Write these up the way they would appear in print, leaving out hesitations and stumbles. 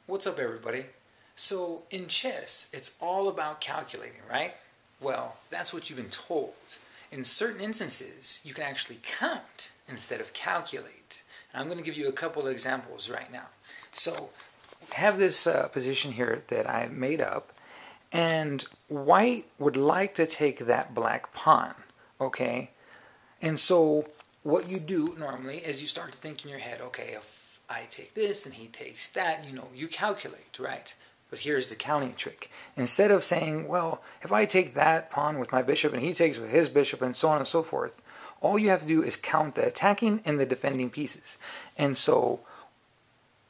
What's up, everybody? So, in chess, it's all about calculating, right? Well, that's what you've been told. In certain instances, you can actually count instead of calculate. And I'm going to give you a couple of examples right now. So, I have this position here that I made up, and white would like to take that black pawn, okay? And so, what you do normally is you start to think in your head, okay, if I take this and he takes that, you calculate, right? But here's the counting trick. Instead of saying, well, if I take that pawn with my bishop and he takes with his bishop and so on and so forth, all you have to do is count the attacking and the defending pieces. And so,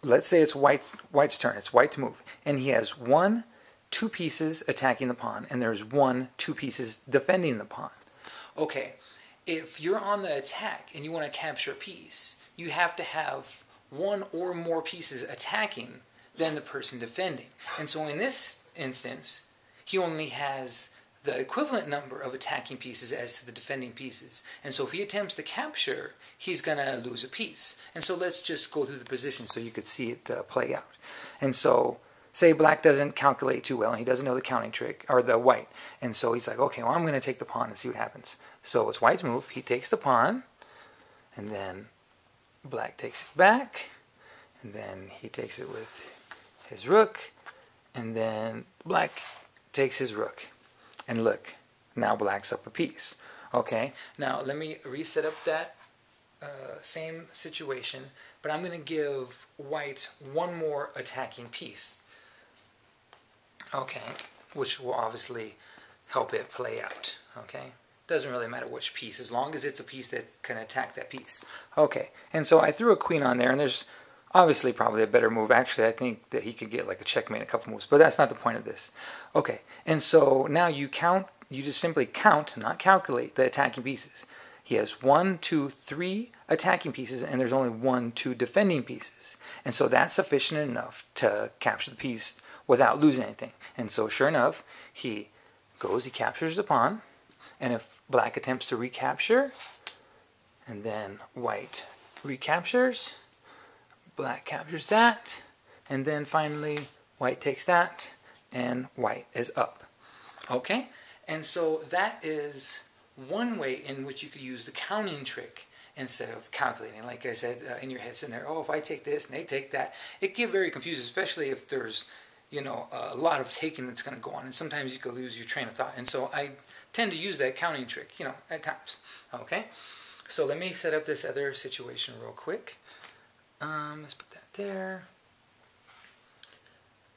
let's say it's white's turn. It's white to move. And he has 1, 2 pieces attacking the pawn, and there's 1, 2 pieces defending the pawn. Okay, if you're on the attack and you want to capture a piece, you have to have 1 or more pieces attacking than the person defending. And so in this instance, he only has the equivalent number of attacking pieces as to the defending pieces. And so if he attempts to capture, he's going to lose a piece. And so let's just go through the position so you could see it play out. And so say black doesn't calculate too well and he doesn't know the counting trick, or the white. And so he's like, okay, well, I'm going to take the pawn and see what happens. So it's white's move. He takes the pawn, and then black takes it back, and then he takes it with his rook, and then black takes his rook. And look, now black's up a piece. Okay, now let me reset up that same situation, but I'm going to give white 1 more attacking piece. Okay, which will obviously help it play out. Okay, doesn't really matter which piece, as long as it's a piece that can attack that piece. Okay, and so I threw a queen on there, and there's obviously probably a better move. Actually, I think that he could get like a checkmate, a couple moves, but that's not the point of this. Okay, and so now you count, you just simply count, not calculate, the attacking pieces. He has 1, 2, 3 attacking pieces, and there's only 1, 2 defending pieces. And so that's sufficient enough to capture the piece without losing anything. And so sure enough, he captures the pawn, and if black attempts to recapture, and then white recaptures, black captures that, and then finally white takes that, and white is up. Okay? And so that is one way in which you could use the counting trick instead of calculating. Like I said, in your head sitting there, oh, if I take this and they take that, it can get very confusing, especially if there's a lot of taking that's going to go on, and sometimes you could lose your train of thought. And so I tend to use that counting trick, at times. Okay? So let me set up this other situation real quick. Let's put that there.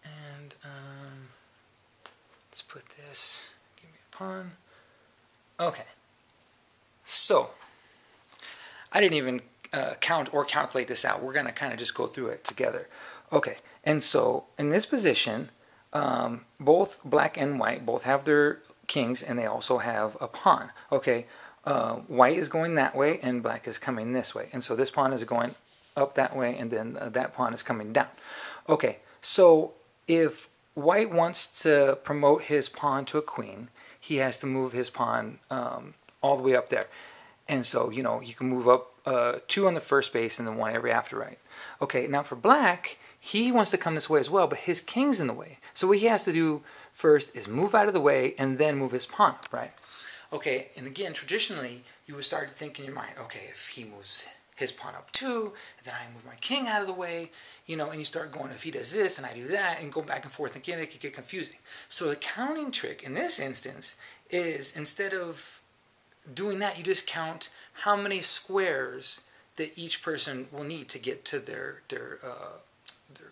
And let's put this, give me a pawn. Okay. So, I didn't even count or calculate this out. We're going to kind of just go through it together. Okay, and so in this position, both black and white both have their kings, and they also have a pawn. Okay, white is going that way, and black is coming this way. And so this pawn is going up that way, and then that pawn is coming down. Okay, so if white wants to promote his pawn to a queen, he has to move his pawn all the way up there. And so, you can move up 2 on the first base and then 1 every after right. Okay, now for black, he wants to come this way as well, but his king's in the way. So what he has to do first is move out of the way and then move his pawn up, right? Okay, and again, traditionally, you would start to think in your mind, okay, if he moves his pawn up 2, and then I move my king out of the way, and you start going, if he does this and I do that, and go back and forth again, it could get confusing. So the counting trick in this instance is, instead of doing that, you just count how many squares that each person will need to get to their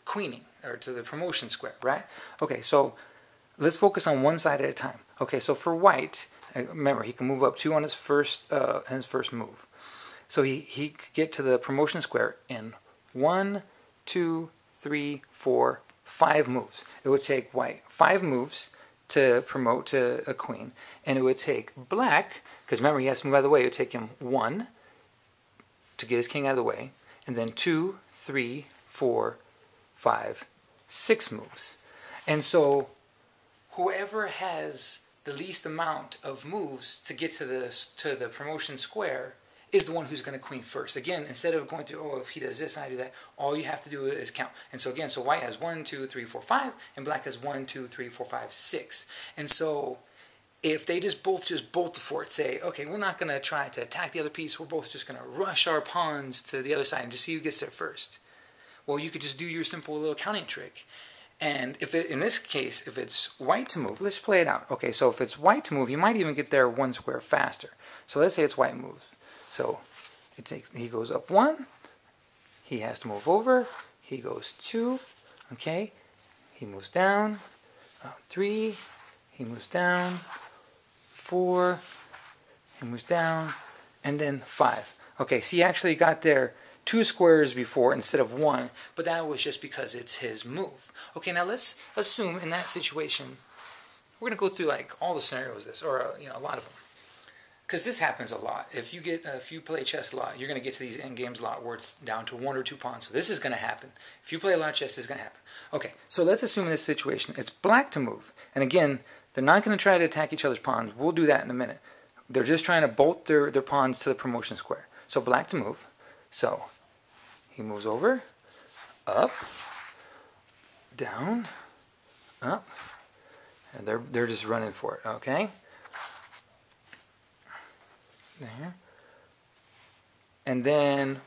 queening, or to the promotion square, right? Okay, so let's focus on one side at a time. Okay, so for white, remember, he can move up 2 on his first move. So he could get to the promotion square in 1, 2, 3, 4, 5 moves. It would take white 5 moves to promote to a queen, and it would take black, because remember he has to move out of the way, it would take him 1 to get his king out of the way, and then 2, 3, 4, 5, 6 moves. And so whoever has the least amount of moves to get to the promotion square is the one who's going to queen first. Again, instead of going through, oh, if he does this and I do that, all you have to do is count. And so again, so white has 1, 2, 3, 4, 5, and black has 1, 2, 3, 4, 5, 6. And so if they both bolt the fort, say, okay, we're not going to try to attack the other piece, we're both just going to rush our pawns to the other side and just see who gets there first. Well, you could just do your simple little counting trick. And if in this case, if it's white to move, let's play it out. Okay, so if it's white to move, you might even get there 1 square faster. So let's say it's white moves. So he goes up 1, he has to move over, he goes 2, okay, he moves down, 3, he moves down, 4, he moves down, and then 5. Okay, so he actually got there 2 squares before instead of 1, but that was just because it's his move. Okay, now let's assume in that situation, we're going to go through like all the scenarios, or a lot of them. Because this happens a lot. If you play chess a lot, you're going to get to these end games a lot where it's down to 1 or 2 pawns. So this is going to happen. If you play a lot of chess, this is going to happen. Okay, so let's assume in this situation it's black to move. And again, they're not going to try to attack each other's pawns. We'll do that in a minute. They're just trying to bolt their pawns to the promotion square. So black to move. So he moves over, up, down, up, and they're just running for it. Okay. There. And then,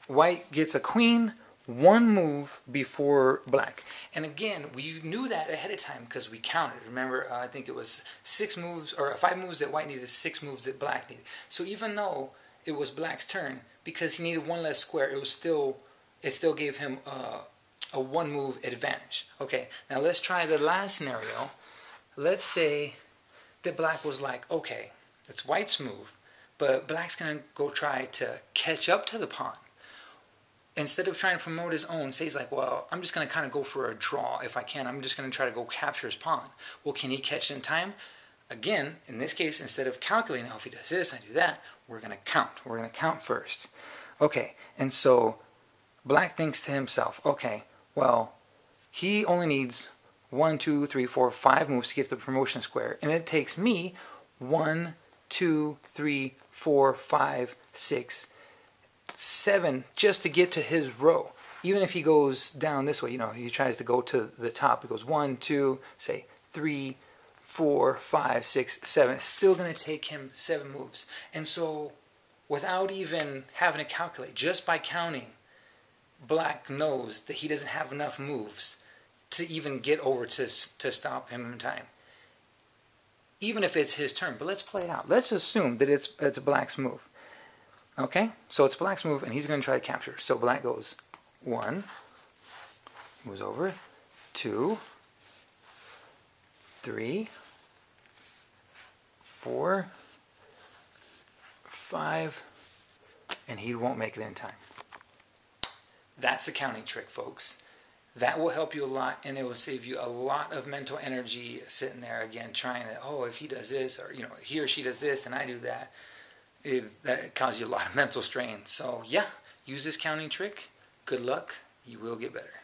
white gets a queen 1 move before black. And again, we knew that ahead of time because we counted. Remember, I think it was 6 moves, or 5 moves that white needed, 6 moves that black needed. So even though it was black's turn, because he needed 1 less square, it still gave him a 1 move advantage. Okay, now let's try the last scenario. Let's say that black was like, okay, it's white's move, but black's going to go try to catch up to the pawn. Instead of trying to promote his own, say he's like, well, I'm just going to kind of go for a draw if I can. I'm just going to try to go capture his pawn. Well, can he catch in time? Again, in this case, instead of calculating, oh, if he does this, I do that, we're going to count. We're going to count first. Okay, and so black thinks to himself, okay, well, he only needs 1, 2, 3, 4, 5 moves to get to the promotion square, and it takes me 1, 2, 3, 4, 5, 6, 7 just to get to his row. Even if he goes down this way, he tries to go to the top. He goes 1, 2, say 3, 4, 5, 6, 7. It's still going to take him 7 moves. And so, without even having to calculate, just by counting, black knows that he doesn't have enough moves to even get over to stop him in time. Even if it's his turn. But let's play it out. Let's assume that it's black's move. Okay? So it's black's move, and he's going to try to capture. So black goes 1, moves over, 2, 3, 4, 5, and he won't make it in time. That's a counting trick, folks. That will help you a lot, and it will save you a lot of mental energy sitting there, again, trying to, oh, if he does this, or, he or she does this, and I do that. That causes you a lot of mental strain. So, yeah, use this counting trick. Good luck. You will get better.